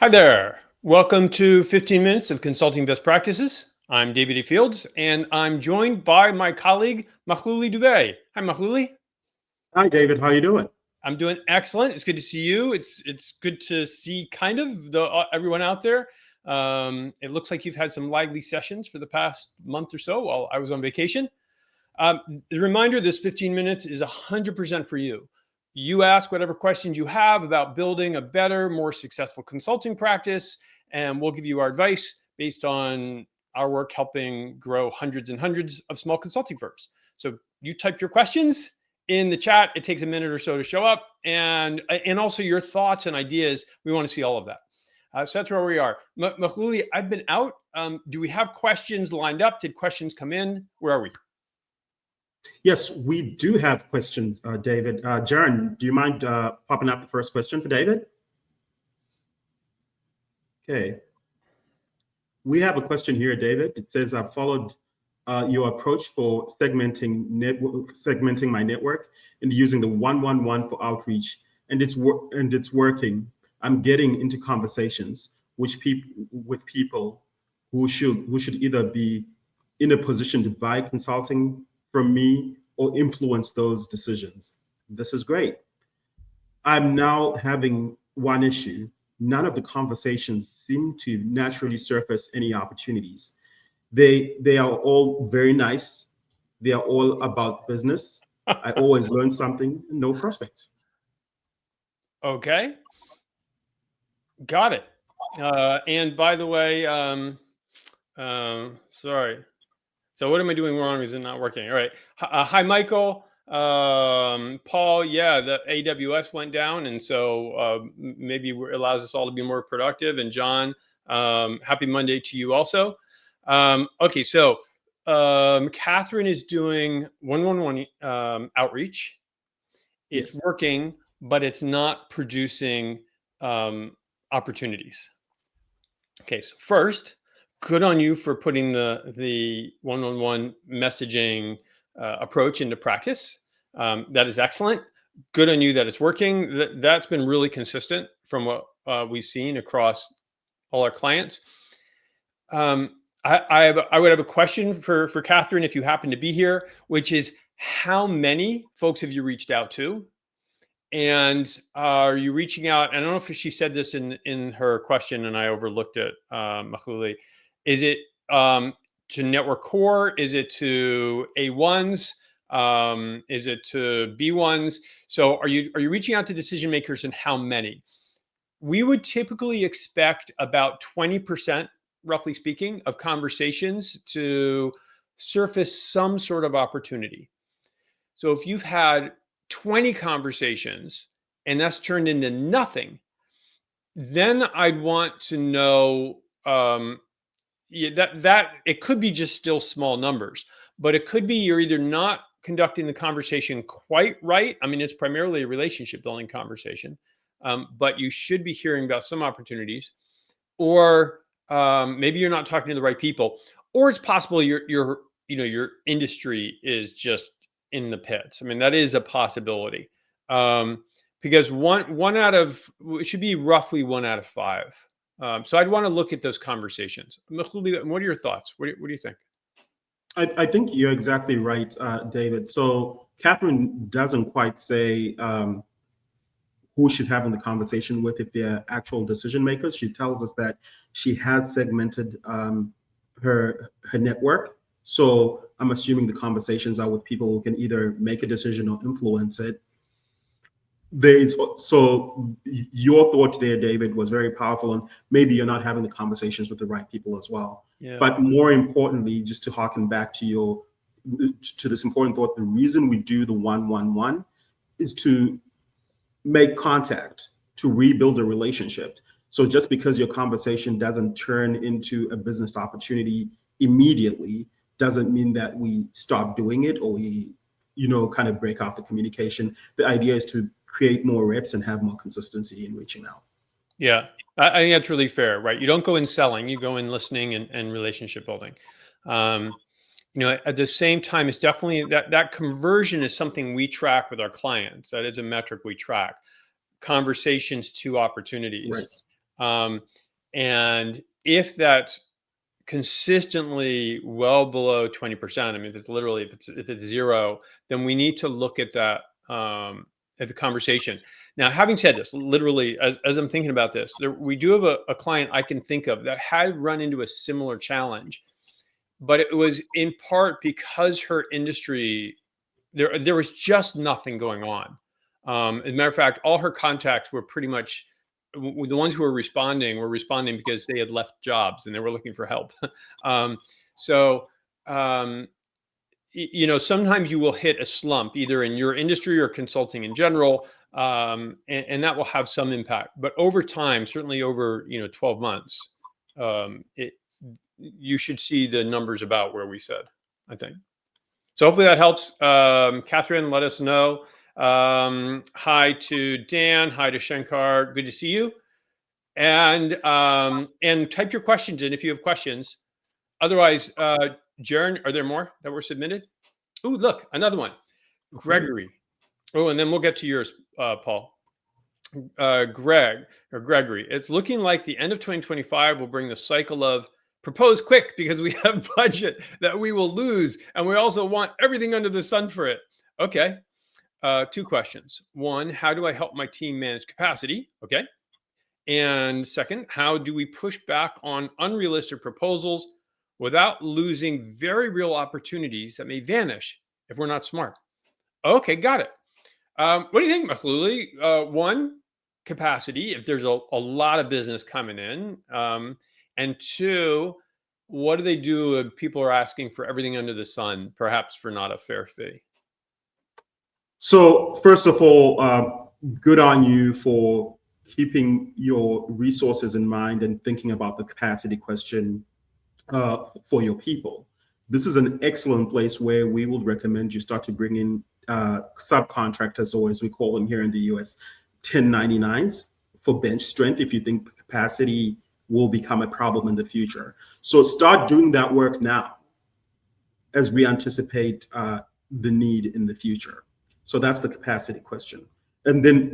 Hi there. Welcome to 15 Minutes of Consulting Best Practices. I'm David E. Fields, and I'm joined by my colleague, Makhlouli Dubey. Hi, Makhlouli. Hi, David. How you doing? I'm doing excellent. It's good to see you. It's good to see kind of everyone out there. It looks like you've had some lively sessions for the past month or so while I was on vacation. The reminder, this 15 minutes is 100% for you. You ask whatever questions you have about building a better, more successful consulting practice, and we'll give you our advice based on our work helping grow hundreds and hundreds of small consulting firms. So you type your questions in the chat. It takes a minute or so to show up, and also your thoughts and ideas. We want to see all of that. So that's where we are. Makhlouli, I've been out. Do we have questions lined up? Did questions come in? Where are we? Yes, we do have questions, David. Jaren, do you mind popping up the first question for David? Okay. We have a question here, David. It says, I've followed your approach for segmenting my network and using the 111 for outreach, and it's working. I'm getting into conversations with people who should either be in a position to buy consulting from me or influence those decisions. This is great. I'm now having one issue. None of the conversations seem to naturally surface any opportunities. They are all very nice. They are all about business. I always learn something, no prospects. Okay. Got it. And by the way, sorry. So what am I doing wrong? Is it not working? All right. Hi, Michael. Paul, yeah, the AWS went down, and so maybe it allows us all to be more productive. And John, happy Monday to you also. Okay, so Catherine is doing 111 outreach. It's working, but it's not producing opportunities. Okay, so first, good on you for putting the one-on-one messaging approach into practice. That is excellent. Good on you that it's working. That's been really consistent from what we've seen across all our clients. I would have a question for Catherine if you happen to be here, which is how many folks have you reached out to? And are you reaching out? I don't know if she said this in her question and I overlooked it, Makhlouli. Is it to Network Core? Is it to A1s? Is it to B1s? So are you reaching out to decision makers, and how many? We would typically expect about 20%, roughly speaking, of conversations to surface some sort of opportunity. So if you've had 20 conversations and that's turned into nothing, then I'd want to know that it could be just still small numbers, but it could be you're either not conducting the conversation quite right. I mean, it's primarily a relationship building conversation, but you should be hearing about some opportunities, or maybe you're not talking to the right people, or it's possible your industry is just in the pits. I mean, that is a possibility, because it should be roughly 1 out of 5. So I'd want to look at those conversations. Makhlouli, what are your thoughts? What do you think? I think you're exactly right, David. So Catherine doesn't quite say who she's having the conversation with, if they're actual decision makers. She tells us that she has segmented her network. So I'm assuming the conversations are with people who can either make a decision or influence it. So your thought there, David, was very powerful, and maybe you're not having the conversations with the right people as well. Yeah. But more importantly, just to harken back to this important thought, the reason we do the 111 is to make contact, to rebuild a relationship. So just because your conversation doesn't turn into a business opportunity immediately doesn't mean that we stop doing it, or we kind of break off the communication. The idea is to create more reps and have more consistency in reaching out. Yeah, I think that's really fair, right? You don't go in selling, you go in listening and relationship building. At the same time, it's definitely that conversion is something we track with our clients. That is a metric we track. Conversations to opportunities. And if that's consistently well below 20%, I mean, if it's zero, then we need to look at that, at the conversation. Now, having said this, literally, as I'm thinking about this, we do have a client I can think of that had run into a similar challenge, but it was in part because her industry, there was just nothing going on. As a matter of fact, all her contacts were pretty much the ones who were responding because they had left jobs and they were looking for help. So, sometimes you will hit a slump either in your industry or consulting in general, and that will have some impact. But over time, certainly over 12 months, you should see the numbers about where we said, I think. So hopefully that helps. Catherine, let us know. Hi to Dan. Hi to Shankar. Good to see you. And type your questions in if you have questions. Otherwise, Jaren, are there more that were submitted? Oh, look, another one. Gregory. Oh, and then we'll get to yours, Paul. Gregory. It's looking like the end of 2025 will bring the cycle of propose quick because we have budget that we will lose, and we also want everything under the sun for it. Okay. Two questions. One, how do I help my team manage capacity? Okay. And second, how do we push back on unrealistic proposals without losing very real opportunities that may vanish if we're not smart? Okay, got it. What do you think, Makhlouli? One, capacity, if there's a lot of business coming in. And two, what do they do if people are asking for everything under the sun, perhaps for not a fair fee? So first of all, good on you for keeping your resources in mind and thinking about the capacity question for your people. This is an excellent place where we would recommend you start to bring in subcontractors, or as we call them here in the US, 1099s for bench strength if you think capacity will become a problem in the future. So start doing that work now as we anticipate the need in the future. So that's the capacity question. And then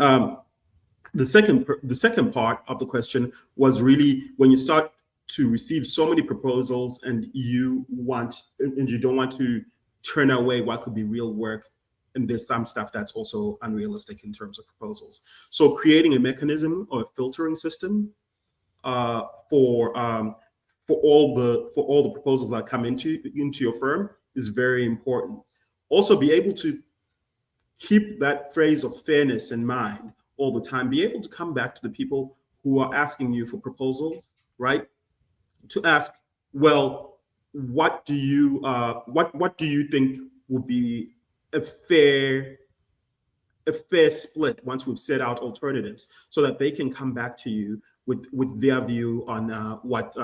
the second part of the question was really when you start to receive so many proposals and you don't want to turn away what could be real work, and there's some stuff that's also unrealistic in terms of proposals. So creating a mechanism or a filtering system for all the proposals that come into your firm is very important. Also, be able to keep that phrase of fairness in mind all the time. Be able to come back to the people who are asking you for proposals, right? To ask, well, what do you think would be a fair split once we've set out alternatives, so that they can come back to you with their view on what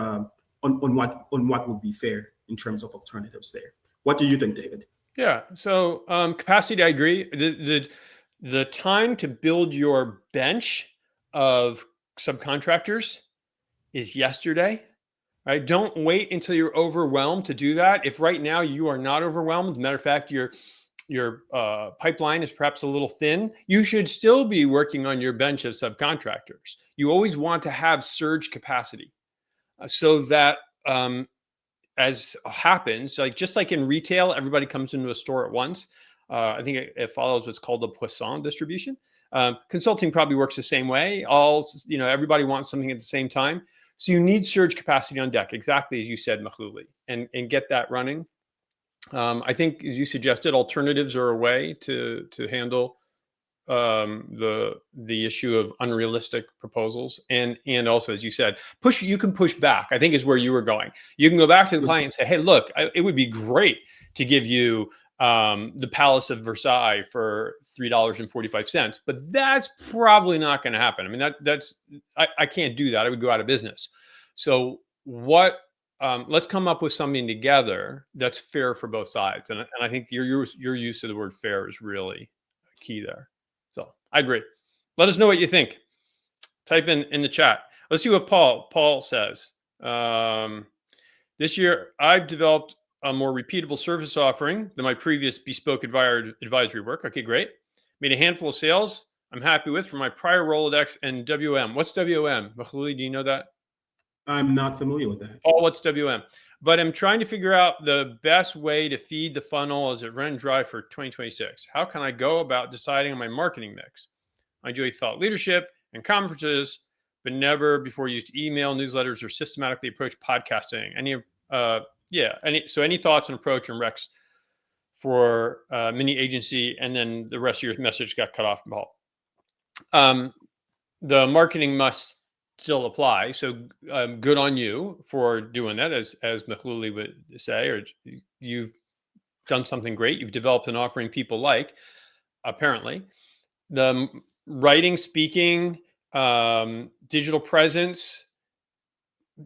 would be fair in terms of alternatives there. What do you think, David? Yeah. So capacity, I agree. The time to build your bench of subcontractors is yesterday. Right? Don't wait until you're overwhelmed to do that. If right now you are not overwhelmed, matter of fact, your pipeline is perhaps a little thin, you should still be working on your bench of subcontractors. You always want to have surge capacity so that as happens, just like in retail, everybody comes into a store at once. I think it follows what's called the Poisson distribution. Consulting probably works the same way. Everybody wants something at the same time. So you need surge capacity on deck, exactly as you said, Makhlouli, and get that running. I think, as you suggested, alternatives are a way to handle the issue of unrealistic proposals, and also, as you said, you can push back, I think, is where you were going. You can go back to the client and say, hey, look, it would be great to give you the Palace of Versailles for $3.45, but that's probably not going to happen. I mean, I can't do that. I would go out of business. So let's come up with something together that's fair for both sides. And I think your use of the word fair is really key there. So I agree. Let us know what you think. Type in the chat. Let's see what Paul says. This year, I've developed a more repeatable service offering than my previous bespoke advisory work. Okay, great. Made a handful of sales I'm happy with for my prior Rolodex and WM. What's WM? Makhlouli, do you know that? I'm not familiar with that. Paul, what's WM? But I'm trying to figure out the best way to feed the funnel as it runs dry for 2026. How can I go about deciding on my marketing mix? I enjoy thought leadership and conferences, but never before used email, newsletters, or systematically approached podcasting. Any thoughts on approach and Rex for mini agency? And then the rest of your message got cut off, Paul. The marketing must still apply. So good on you for doing that, as Makhlouli would say, or you've done something great. You've developed an offering people like, apparently. The writing, speaking, digital presence,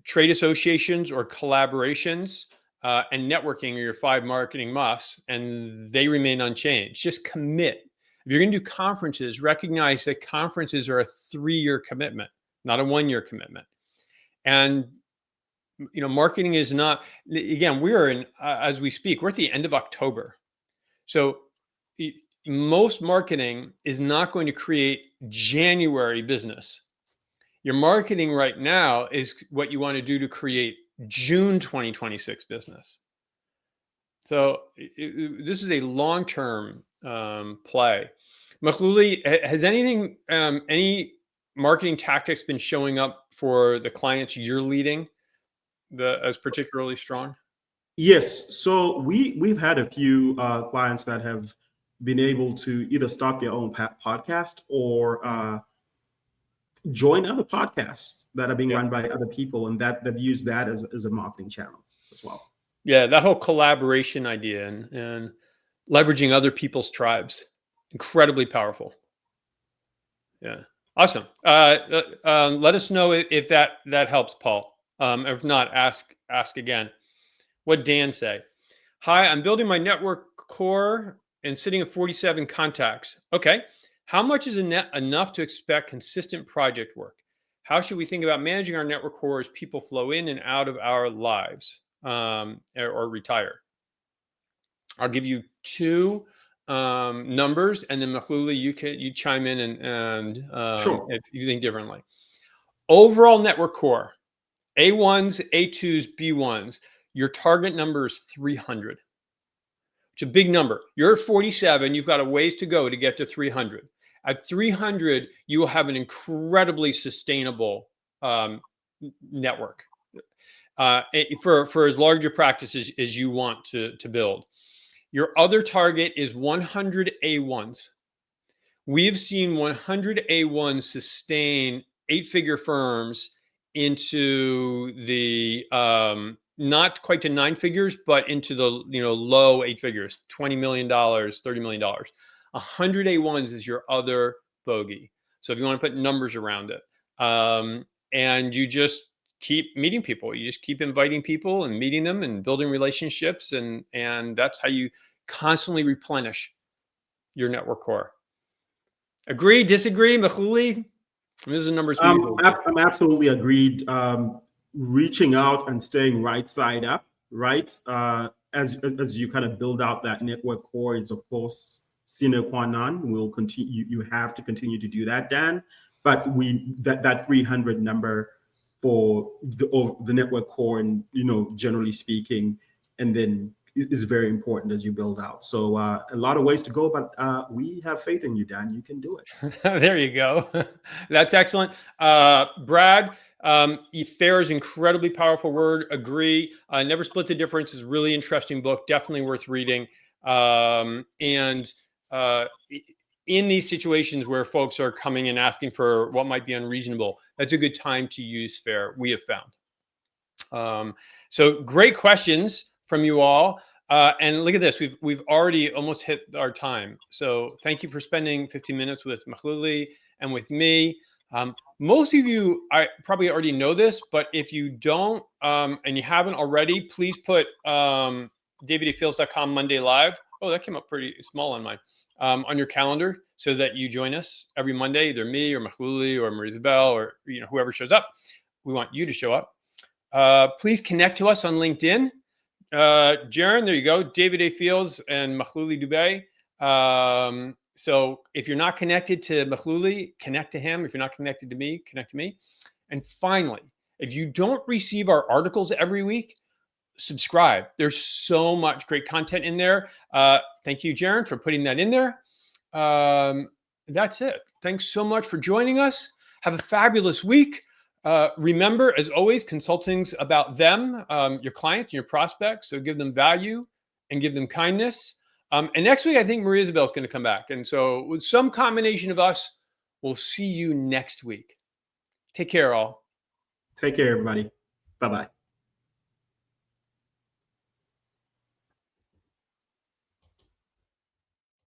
trade associations or collaborations, and networking are your 5 marketing musts, and they remain unchanged. Just commit. If you're going to do conferences, recognize that conferences are a 3-year commitment, not a 1-year commitment. And, marketing is not, again, we are in, as we speak, we're at the end of October. So most marketing is not going to create January business. Your marketing right now is what you want to do to create June 2026 business. So this is a long-term play. Makhlouli, has any marketing tactics been showing up for the clients you're leading as particularly strong? Yes. So we've had a few clients that have been able to either start their own podcast or join other podcasts that are being run by other people, and that they've used that as a marketing channel as well. Yeah, that whole collaboration idea and leveraging other people's tribes, incredibly powerful. Yeah, awesome. Let us know if that helps, Paul. If not, ask again. What Dan say? Hi, I'm building my network core and sitting at 47 contacts. Okay, how much is enough to expect consistent project work? How should we think about managing our network core as people flow in and out of our lives? Or retire. I'll give you 2 numbers, and then Makhlouli, you chime in and Sure. if you think differently. Overall network core, A1s, A2s, B1s. Your target number is 300. It's a big number. You're at 47. You've got a ways to go to get to 300. At 300, you will have an incredibly sustainable network. For as large a practice as you want to build. Your other target is 100 A1s. We've seen 100 A1s sustain 8-figure firms into the not quite to 9 figures, but into the low 8 figures, $20 million, $30 million. 100 A1s is your other bogey. So if you want to put numbers around it, and you just keep meeting people. You just keep inviting people and meeting them and building relationships. And that's how you constantly replenish your network core. Agree, disagree, Makhlouli? This is numbers. I'm absolutely agreed. Reaching out and staying right side up, right? As you kind of build out that network core is, of course, sine qua non. We'll continue. You have to continue to do that, Dan. But that 300 number for the network core, and generally speaking, and then is very important as you build out. So a lot of ways to go, but we have faith in you, Dan. You can do it. There you go. That's excellent. Brad, fair is incredibly powerful word. Agree. Never Split the Difference is a really interesting book. Definitely worth reading. In these situations where folks are coming and asking for what might be unreasonable, that's a good time to use FAIR, we have found. So great questions from you all. And look at this, we've already almost hit our time. So thank you for spending 15 minutes with Makhlouli and with me. Most of you, I probably already know this, but if you don't and you haven't already, please put davidafields.com Monday Live. Oh, that came up pretty small on mine. On your calendar, so that you join us every Monday, either me or Makhlouli or Marie-Isabelle or whoever shows up. We want you to show up. Please connect to us on LinkedIn. Jaron, there you go. David A. Fields and Makhlouli Dubey. So if you're not connected to Makhlouli, connect to him. If you're not connected to me, connect to me. And finally, if you don't receive our articles every week, subscribe. There's so much great content in there. Thank you, Jaron, for putting that in there. That's it. Thanks so much for joining us. Have a fabulous week. Remember, as always, consulting's about them, your clients, your prospects. So give them value and give them kindness. And next week, I think Maria Isabel is going to come back. And so with some combination of us, we'll see you next week. Take care, all. Take care, everybody. Bye-bye.